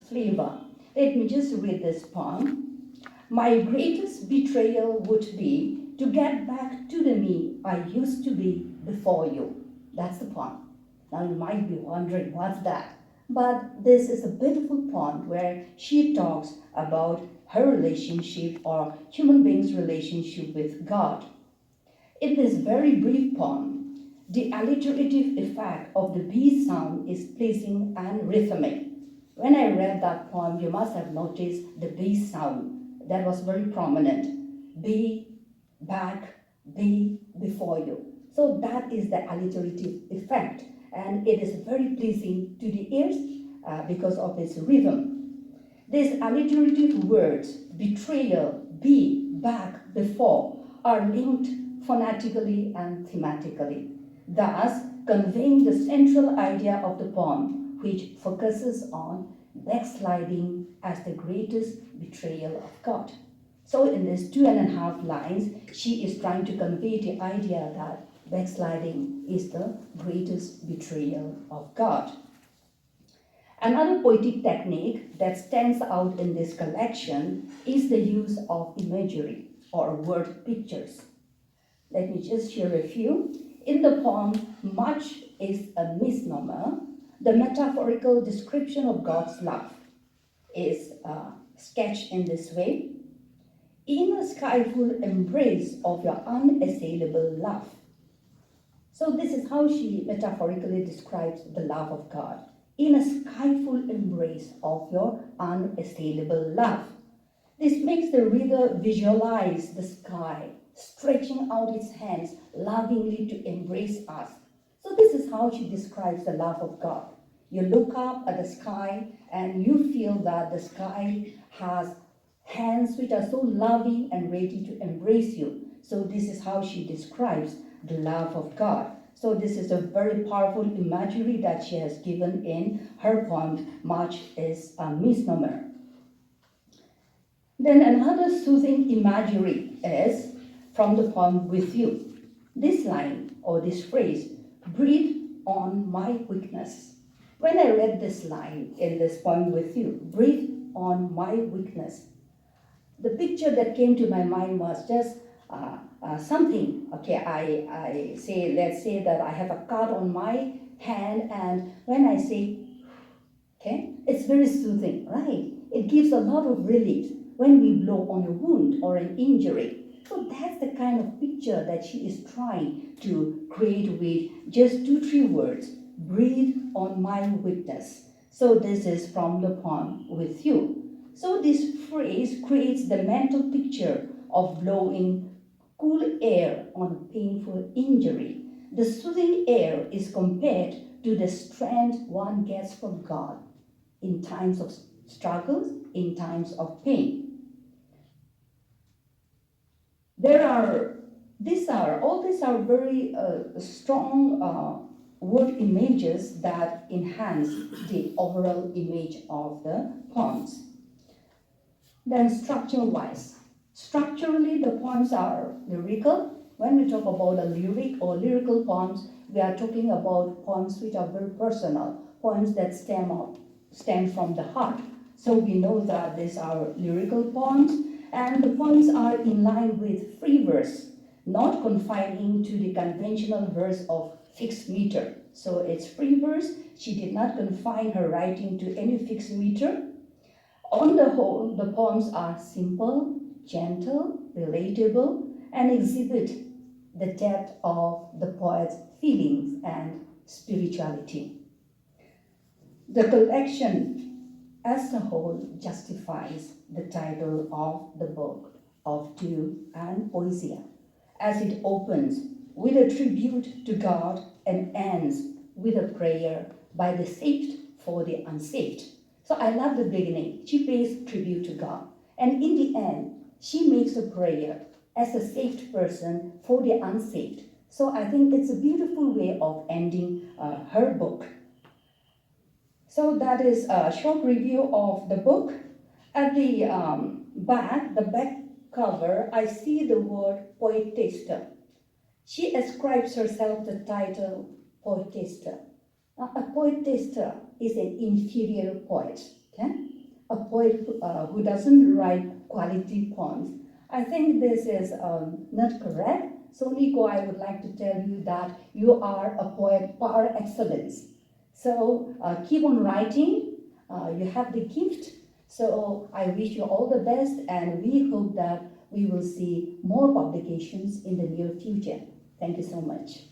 flavor. Let me just read this poem. My greatest betrayal would be to get back to the me I used to be before you. That's the poem. Now you might be wondering, what's that? But this is a beautiful poem where she talks about her relationship or human beings' relationship with God. In this very brief poem, the alliterative effect of the B sound is pleasing and rhythmic. When I read that poem, you must have noticed the B sound that was very prominent. Be, back, be, before you. So that is the alliterative effect, and it is very pleasing to the ears because of its rhythm. These alliterative words, betrayal, be, back, before, are linked phonetically and thematically, thus conveying the central idea of the poem, which focuses on backsliding as the greatest betrayal of God. So in these 2.5 lines, she is trying to convey the idea that backsliding is the greatest betrayal of God. Another poetic technique that stands out in this collection is the use of imagery or word pictures. Let me just share a few. In the poem, much is a misnomer. The metaphorical description of God's love is sketched in this way. In a skyful embrace of your unassailable love. So this is how she metaphorically describes the love of God. In a skyful embrace of your unassailable love. This makes the reader visualize the sky stretching out its hands lovingly to embrace us. So this is how she describes the love of God. You look up at the sky and you feel that the sky has hands which are so loving and ready to embrace you. So this is how she describes the love of God. So this is a very powerful imagery that she has given in her poem, Much is a Misnomer. Then another soothing imagery is from the poem With You. This line or this phrase, breathe on my weakness. When I read this line in this poem With You, breathe on my weakness, the picture that came to my mind was just something. Okay, let's say that I have a cut on my hand, and when I say, okay, it's very soothing, right? It gives a lot of relief when we blow on a wound or an injury. So that's the kind of picture that she is trying to create with just 2-3 words. Breathe on my weakness. So this is from the poem With You. So this phrase creates the mental picture of blowing cool air on a painful injury. The soothing air is compared to the strength one gets from God in times of struggles, in times of pain. All these are very strong word images that enhance the overall image of the poems. Then structure-wise. Structurally, the poems are lyrical. When we talk about a lyric or lyrical poems, we are talking about poems which are very personal, poems that stem from the heart. So we know that these are lyrical poems, and the poems are in line with free verse, not confining to the conventional verse of fixed meter. So it's free verse. She did not confine her writing to any fixed meter. On the whole, the poems are simple, gentle, relatable, and exhibit the depth of the poet's feelings and spirituality. The collection as a whole justifies the title of the book of Dieu and Poesia, as it opens with a tribute to God and ends with a prayer by the saved for the unsaved. So I love the beginning. She pays tribute to God. And in the end, she makes a prayer as a saved person for the unsaved. So I think it's a beautiful way of ending her book. So that is a short review of the book. At the back cover, I see the word poetessa. She ascribes herself the title poetessa. A poetessa is an inferior poet. Okay? poet who doesn't write quality poems. I think this is not correct. So Neiko, I would like to tell you that you are a poet par excellence. So keep on writing. You have the gift. So I wish you all the best, and we hope that we will see more publications in the near future. Thank you so much.